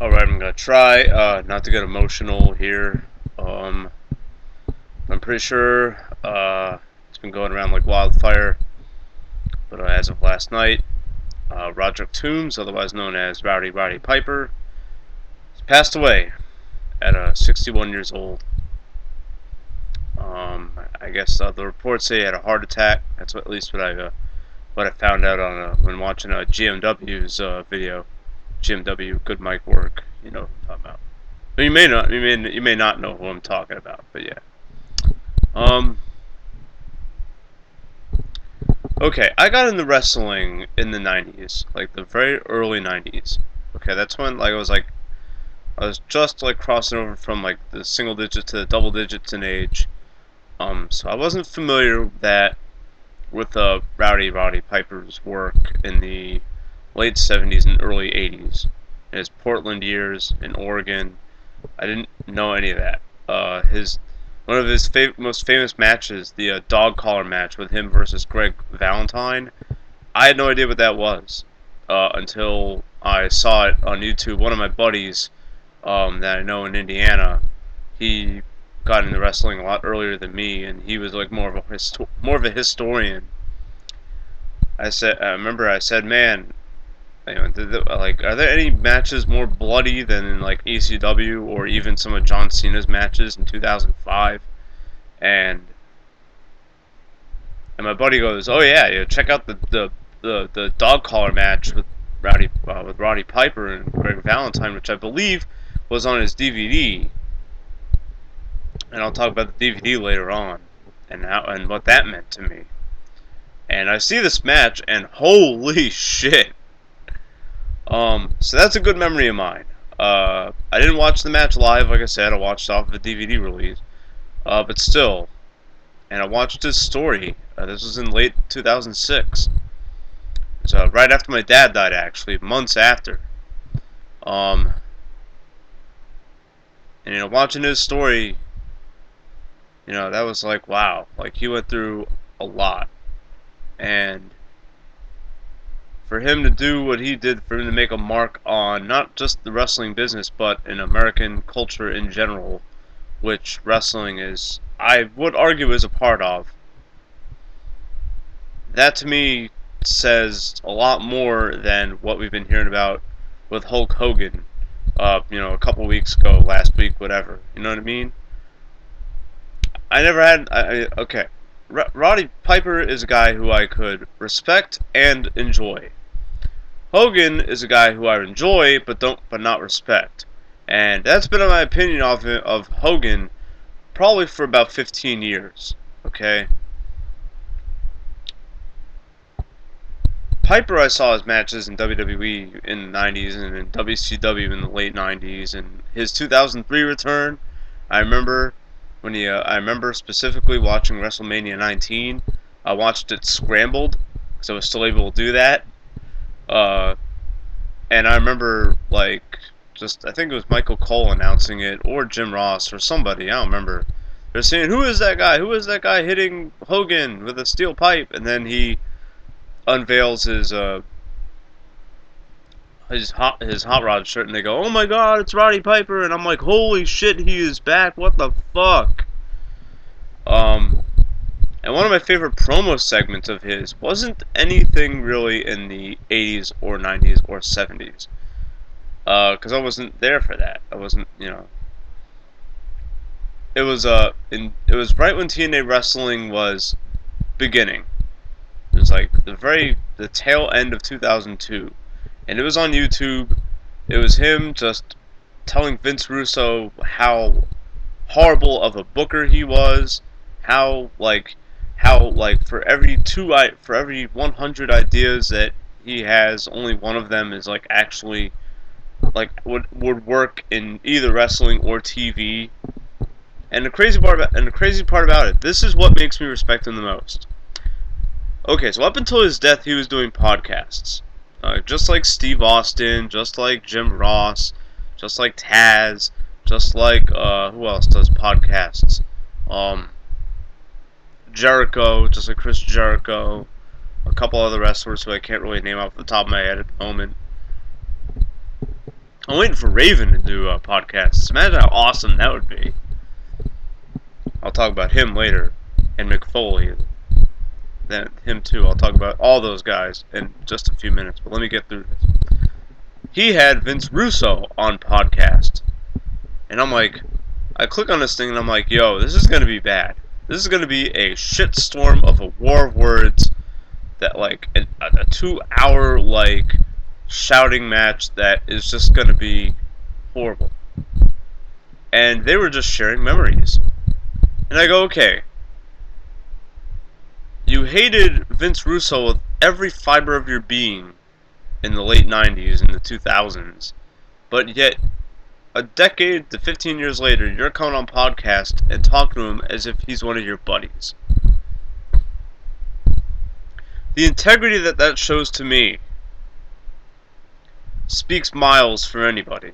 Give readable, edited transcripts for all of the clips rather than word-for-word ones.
Alright, I'm gonna try not to get emotional here. Um, I'm pretty sure it's been going around like wildfire, but as of last night, Roderick Toombs, otherwise known as Roddy Piper, has passed away at 61 years old. I guess the reports say he had a heart attack. That's at least what I found out on when watching GMW's video. GMW, good mic work. You know what I'm talking about. You may not. You may not know who I'm talking about, but yeah. Um. Okay, I got into wrestling in the '90s, like the very early '90s. Okay, that's when I was just like crossing over from like the single digit to the double digits in age. So I wasn't familiar with Roddy Piper's work in the late '70s and early '80s. In his Portland years in Oregon, I didn't know any of that. His One of his most famous matches, the dog collar match with him versus Greg Valentine. I had no idea what that was until I saw it on YouTube. One of my buddies that I know in Indiana, he got into wrestling a lot earlier than me, and he was like more of a historian. I remember I said, man, you know, like, are there any matches more bloody than in like ECW or even some of John Cena's matches in 2005? And and my buddy goes, oh yeah, check out the dog collar match with Roddy Piper and Greg Valentine, which I believe was on his DVD. And I'll talk about the DVD later on and what that meant to me. And I see this match, and holy shit! So that's a good memory of mine. I didn't watch the match live, like I said. I watched off of a DVD release. But still, and I watched his story. This was in late 2006. So right after my dad died, actually, months after. Um, and watching his story, that was like, wow. Like, he went through a lot, and for him to do what he did, for him to make a mark on not just the wrestling business, but in American culture in general, which wrestling is, I would argue, is a part of. That to me says a lot more than what we've been hearing about with Hulk Hogan, a couple weeks ago, last week, whatever. You know what I mean? I never had. Okay, Roddy Piper is a guy who I could respect and enjoy. Hogan is a guy who I enjoy but not respect, and that's been my opinion of Hogan probably for about 15 years. Okay. Piper, I saw his matches in WWE in the '90s and in WCW in the late '90s, and his 2003 return. I remember I remember specifically watching WrestleMania 19. I watched it scrambled because I was still able to do that. Uh, and I remember I think it was Michael Cole announcing it or Jim Ross or somebody. I don't remember. They're saying, "Who is that guy? Who is that guy hitting Hogan with a steel pipe?" And then he unveils his hot rod shirt, and they go, "Oh my God, it's Roddy Piper!" And I'm like, "Holy shit, he is back! What the fuck?" Um, and one of my favorite promo segments of his wasn't anything really in the '80s or '90s or '70s, because I wasn't there for that. I wasn't, It was right when TNA wrestling was beginning. It was like the tail end of 2002, and it was on YouTube. It was him just telling Vince Russo how horrible of a booker he was, how for every 100 ideas that he has, only one of them is like actually like would work in either wrestling or TV. And the crazy part about it, this is what makes me respect him the most. Okay, so up until his death, he was doing podcasts. Just like Steve Austin, just like Jim Ross, just like Taz, just like, who else does podcasts? Um, Jericho, just like Chris Jericho, a couple other wrestlers who I can't really name off the top of my head at the moment. I'm waiting for Raven to do podcasts. Imagine how awesome that would be. I'll talk about him later, and McFoley. Then him too. I'll talk about all those guys in just a few minutes. But let me get through this. He had Vince Russo on podcast, and I'm like, I click on this thing and I'm like, yo, this is gonna be bad. This is gonna be a shitstorm of a war of words that like a 2 hour like shouting match that is just gonna be horrible. And they were just sharing memories. And I go, okay, you hated Vince Russo with every fiber of your being in the late 90s and the 2000s, but yet a decade to 15 years later, you're coming on podcast and talking to him as if he's one of your buddies. The integrity that that shows to me speaks miles for anybody.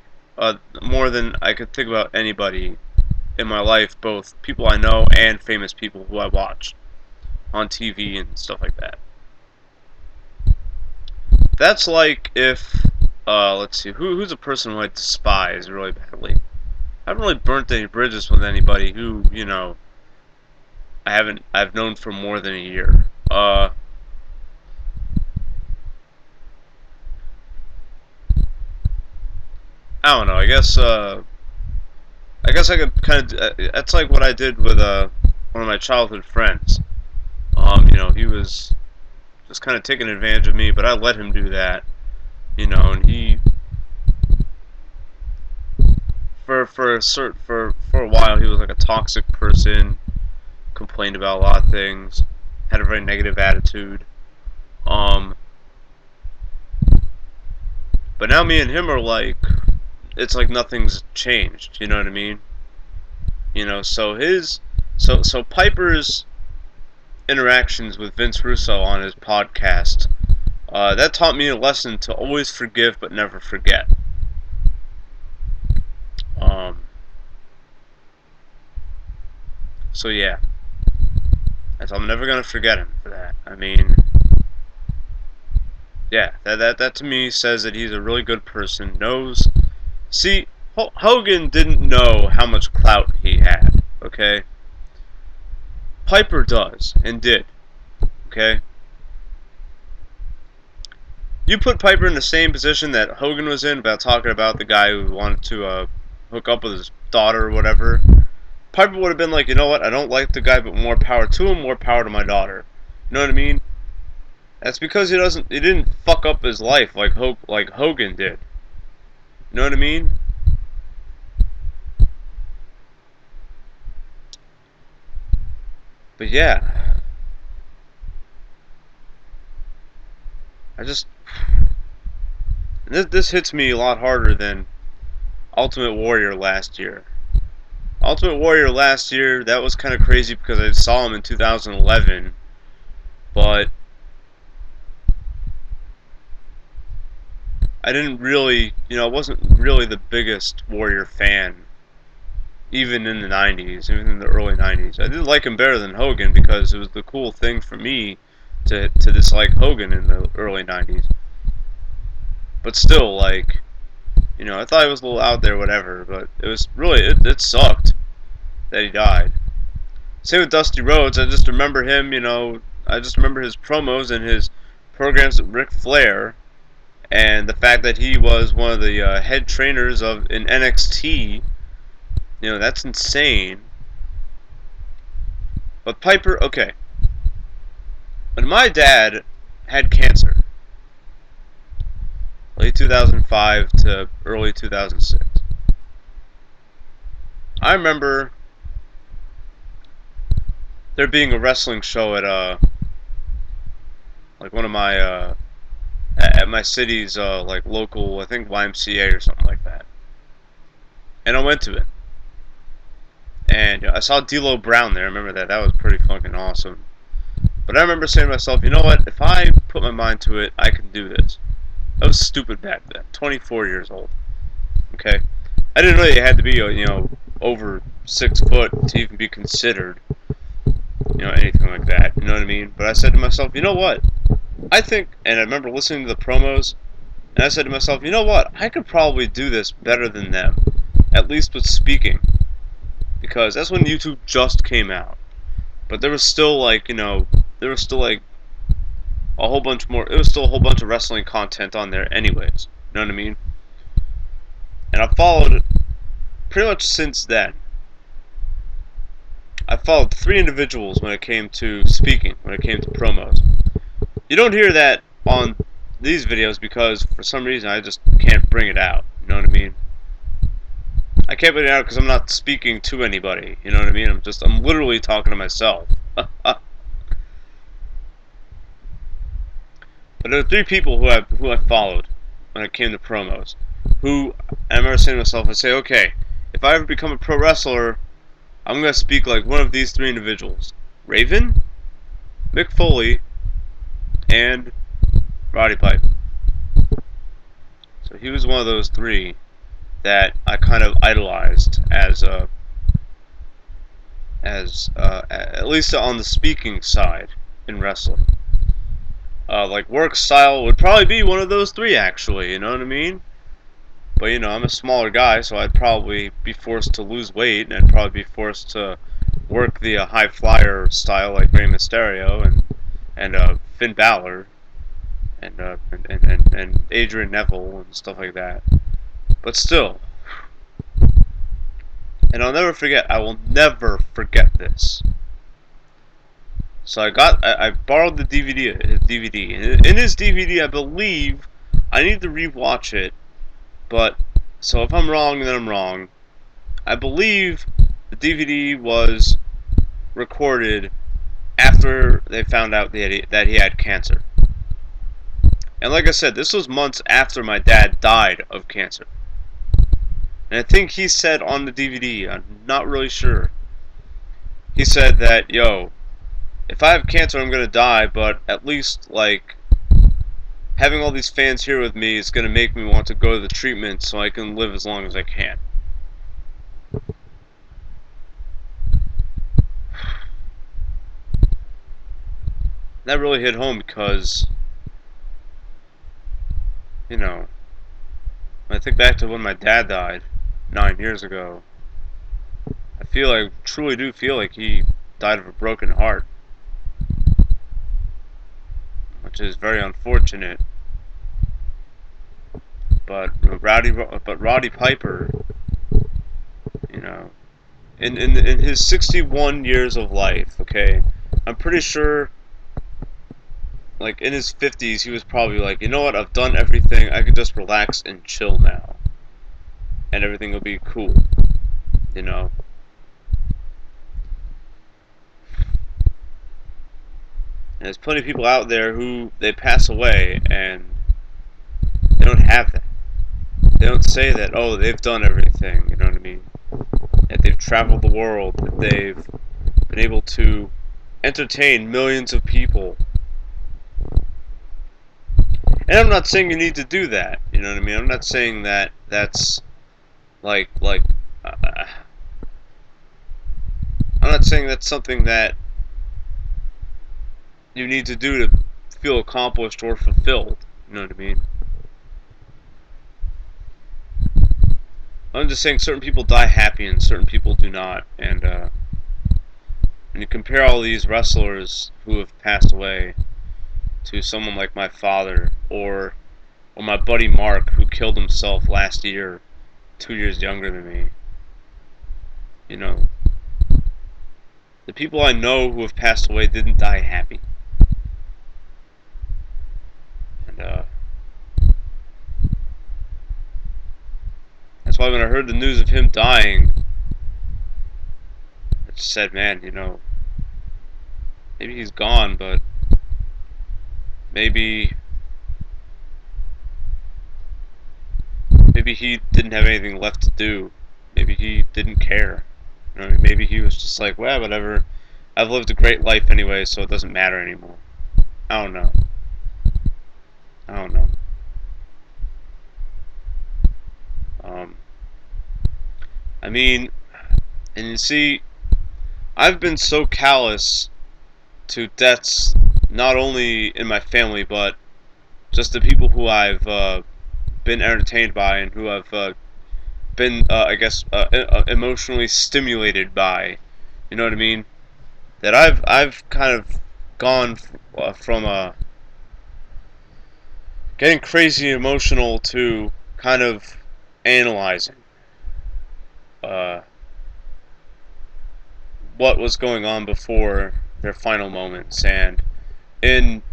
More than I could think about anybody in my life, both people I know and famous people who I watch on TV and stuff like that. That's like if, let's see, who's a person who I despise really badly? I haven't really burnt any bridges with anybody who, you know, I've known for more than a year. I don't know. I guess I could kind of. That's like what I did with one of my childhood friends. You know, he was just kind of taking advantage of me, but I let him do that. You know, and he for a while he was like a toxic person, complained about a lot of things, had a very negative attitude. Um, but now me and him are like, it's like nothing's changed. You know what I mean? You know, so Piper's interactions with Vince Russo on his podcast, that taught me a lesson to always forgive but never forget. Um, so yeah, I'm never gonna forget him for that. I mean, yeah, that to me says that he's a really good person. Knows. See, Hogan didn't know how much clout he had. Okay. Piper does and did. Okay. You put Piper in the same position that Hogan was in about talking about the guy who wanted to hook up with his daughter or whatever. Piper would have been like, you know what? I don't like the guy, but more power to him, more power to my daughter. You know what I mean? That's because he didn't fuck up his life like Hogan did. You know what I mean? But yeah, I just this hits me a lot harder than Ultimate Warrior last year. Ultimate Warrior last year, that was kind of crazy because I saw him in 2011, but I didn't really, you know, I wasn't really the biggest Warrior fan, even in the 90s, even in the early 90s. I did like him better than Hogan because it was the cool thing for me to dislike Hogan in the early 90s. But still, like, you know, I thought he was a little out there, whatever, but it was really, it sucked that he died. Same with Dusty Rhodes. I just remember him, you know, I just remember his promos and his programs with Ric Flair, and the fact that he was one of the head trainers in NXT. You know, that's insane. But Piper, okay. When my dad had cancer, late 2005 to early 2006, I remember there being a wrestling show at like one of my at my city's like local, I think YMCA or something like that, and I went to it, and I saw D'Lo Brown there. I remember that. That was pretty fucking awesome. But I remember saying to myself, you know what? If I put my mind to it, I can do this. I was stupid back then. 24 years old. Okay? I didn't know you had to be, you know, over 6 foot to even be considered, you know, anything like that. You know what I mean? But I said to myself, you know what? I think, and I remember listening to the promos, And I said to myself, you know what? I could probably do this better than them, at least with speaking, because that's when YouTube just came out. But there was still like, there was still like a whole bunch more. It was still a whole bunch of wrestling content on there, anyways. You know what I mean? And I followed pretty much since then. I followed 3 individuals when it came to speaking, when it came to promos. You don't hear that on these videos because for some reason I just can't bring it out. You know what I mean? I can't bring it out because I'm not speaking to anybody. You know what I mean? I'm literally talking to myself. But there are 3 people who I followed when it came to promos. I remember saying to myself, I say, okay, if I ever become a pro wrestler, I'm gonna speak like one of these 3 individuals: Raven, Mick Foley, and Roddy Pipe. So he was one of those 3 that I kind of idolized as at least on the speaking side in wrestling. Like work style would probably be one of those 3 actually. You know what I mean? But I'm a smaller guy, so I'd probably be forced to lose weight, and I'd probably be forced to work the high flyer style like Rey Mysterio and Finn Balor and Adrian Neville and stuff like that. But still, and I'll never forget. I will never forget this. So I borrowed the DVD, his DVD. In his DVD, I believe I need to rewatch it. But so if I'm wrong, then I'm wrong. I believe the DVD was recorded after they found out that he had cancer. And like I said, this was months after my dad died of cancer. And I think he said on the DVD, I'm not really sure, he said that, yo, if I have cancer, I'm gonna die, but at least, like, having all these fans here with me is gonna make me want to go to the treatment so I can live as long as I can. That really hit home because, when I think back to when my dad died 9 years ago, truly do feel like he died of a broken heart, which is very unfortunate. But Roddy Piper, in his 61 years of life, okay, I'm pretty sure, like in his 50s, he was probably like, you know what, I've done everything. I could just relax and chill now, and everything will be cool, you know. And there's plenty of people out there who they pass away and they don't have that. They don't say that, oh, they've done everything, you know what I mean? That they've traveled the world, that they've been able to entertain millions of people. And I'm not saying you need to do that, you know what I mean? I'm not saying that that's I'm not saying that's something that you need to do to feel accomplished or fulfilled, you know what I mean? I'm just saying certain people die happy and certain people do not, and when you compare all these wrestlers who have passed away to someone like my father or my buddy Mark, who killed himself last year, 2 years younger than me, the people I know who have passed away didn't die happy. And that's why when I heard the news of him dying, I just said, man, maybe he's gone, but maybe he didn't have anything left to do. Maybe he didn't care. Maybe he was just like, well, whatever. I've lived a great life anyway, so it doesn't matter anymore. I don't know. I mean, and you see, I've been so callous to deaths, not only in my family, but just the people who I've been entertained by and who I've been, I guess, emotionally stimulated by. You know what I mean? That I've kind of gone from getting crazy emotional to kind of analyzing uh, what was going on before their final moments. And in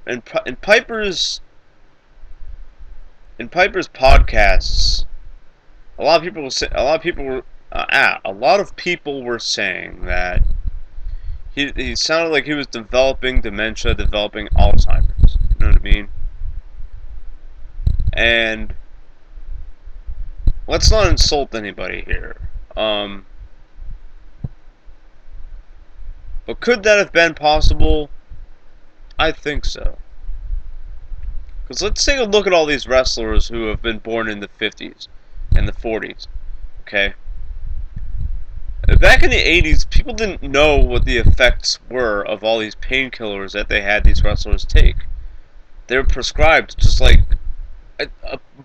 in Piper's podcasts, a lot of people were saying that he sounded like he was developing dementia, developing Alzheimer's. You know what I mean? And let's not insult anybody here. But could that have been possible? I think so. Because let's take a look at all these wrestlers who have been born in the 50s and the 40s. Okay? Back in the 80s, people didn't know what the effects were of all these painkillers that they had these wrestlers take. They were prescribed just like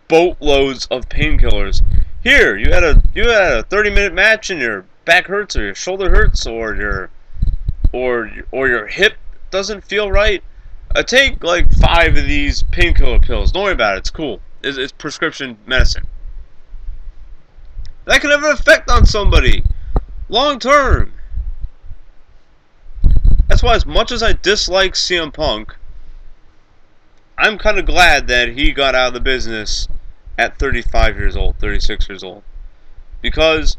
boatloads of painkillers. Here, you had a 30-minute match and your back hurts or your shoulder hurts or your hip doesn't feel right. Take like 5 of these painkiller pills. Don't worry about it. It's cool. It's prescription medicine. That can have an effect on somebody long term. That's why, as much as I dislike CM Punk, I'm kind of glad that he got out of the business at 35 years old, 36 years old, because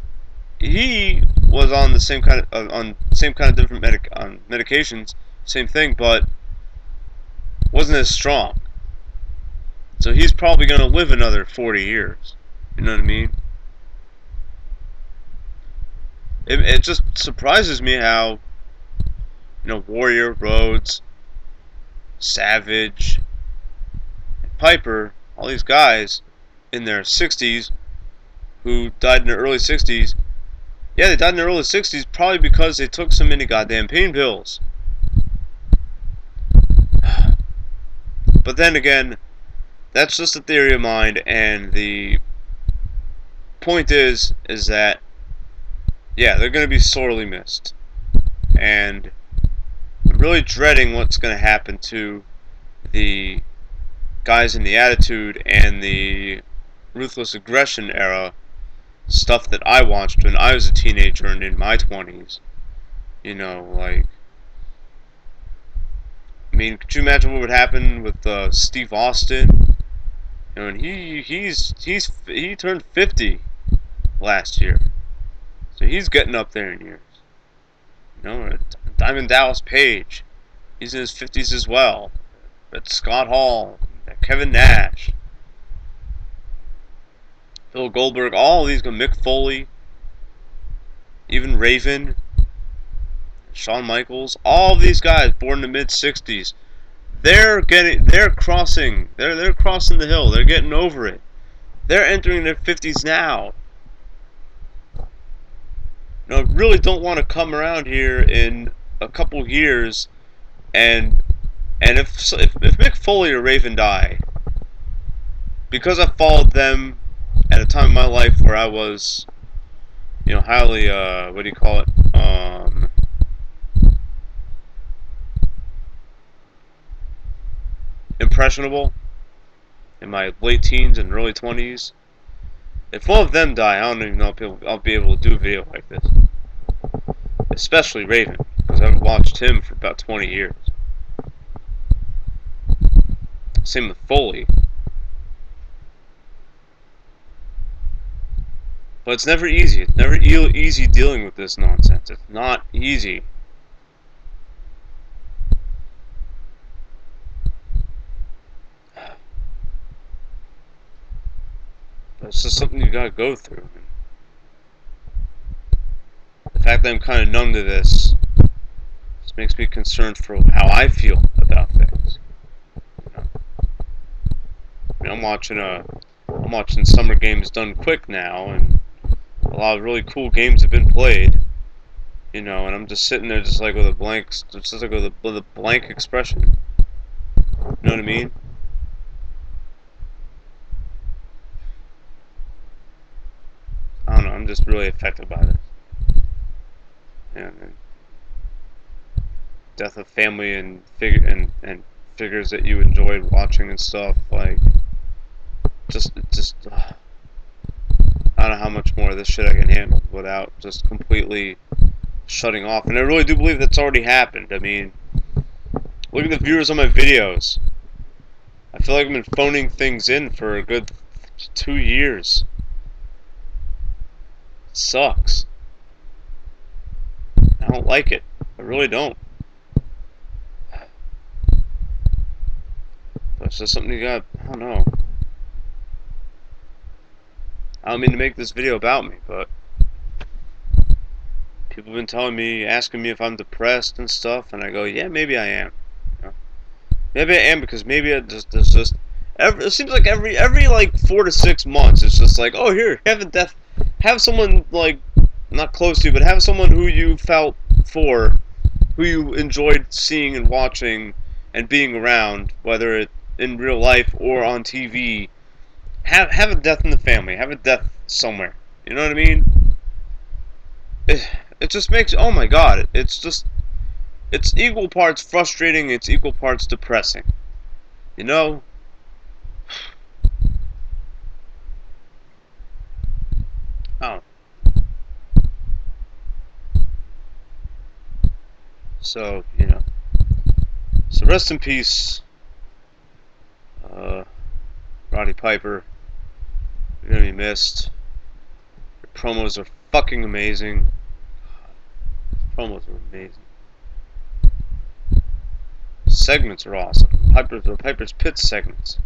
he was on the same kind of different medications, same thing, but wasn't as strong. So he's probably going to live another 40 years. You know what I mean? It just surprises me how, Warrior, Rhodes, Savage, and Piper, all these guys in their 60s who died in their early 60s, yeah, they died in their early 60s probably because they took so many goddamn pain pills. But then again, that's just a theory of mine, and the point is that, yeah, they're going to be sorely missed. And I'm really dreading what's going to happen to the guys in the Attitude and the Ruthless Aggression era stuff that I watched when I was a teenager and in my 20s. Could you imagine what would happen with Steve Austin? And he turned 50 last year, so he's getting up there in years. Diamond Dallas Page, he's in his 50s as well. But Scott Hall, Kevin Nash, Phil Goldberg, all of these, Mick Foley, even Raven, Shawn Michaels, all of these guys born in the mid 60s, they're crossing the hill, they're getting over it. They're entering their 50s now. Really don't want to come around here in a couple years and if Mick Foley or Raven die, because I followed them at a time in my life where I was, highly, impressionable in my late teens and early 20s. If one of them die, I don't even know if I'll be able to do a video like this. Especially Raven, because I've watched him for about 20 years. Same with Foley. But it's never easy. It's never easy dealing with this nonsense. It's not easy. But it's just something you gotta go through. The fact that I'm kind of numb to this just makes me concerned for how I feel about things. I'm watching summer games done quick now, and a lot of really cool games have been played. And I'm just sitting there just like with a blank expression. You know what I mean? I'm just really affected by this. And death of family and figures that you enjoyed watching and stuff. Like, just I don't know how much more of this shit I can handle without just completely shutting off. And I really do believe that's already happened. I mean, look at the viewers on my videos. I feel like I've been phoning things in for a good 2 years. It sucks. I don't like it. I really don't. But it's just something you got, I don't know. I don't mean to make this video about me, but people have been telling me, asking me if I'm depressed and stuff, and I go, yeah, maybe I am. You know? Maybe I am, because maybe it seems like every like 4 to 6 months, it's just like, oh, here, have someone like not close to you, but have someone who you felt for, who you enjoyed seeing and watching and being around, whether it in real life or on TV. Have a death in the family. Have a death somewhere. You know what I mean? It just makes, oh my god, it's equal parts frustrating, it's equal parts depressing. You know? Oh. So, you know. So rest in peace, Roddy Piper. You're gonna be missed. Your promos are fucking amazing. Promos are amazing. Segments are awesome. The Piper's Pit segments.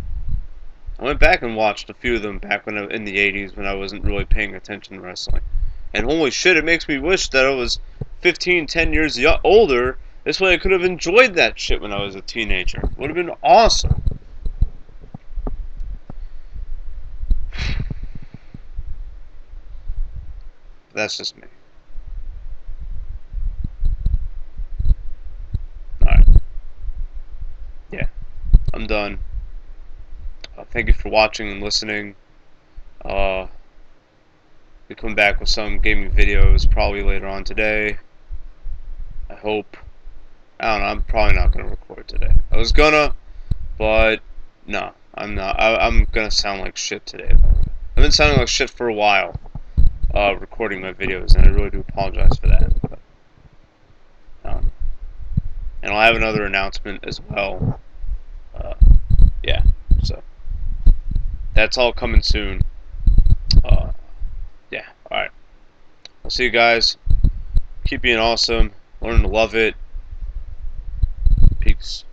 I went back and watched a few of them back in the 80s when I wasn't really paying attention to wrestling. And holy shit, it makes me wish that I was 15, 10 years older. This way I could have enjoyed that shit when I was a teenager. Would have been awesome. But that's just me. Alright. Yeah. I'm done. Thank you for watching and listening. We come back with some gaming videos probably later on today. I hope. I don't know. I'm probably not going to record today. I was gonna, but no, I'm not. I'm going to sound like shit today. I've been sounding like shit for a while recording my videos, and I really do apologize for that. But, and I'll have another announcement as well. Yeah, so that's all coming soon. Yeah, alright. I'll see you guys. Keep being awesome. Learn to love it. Peace.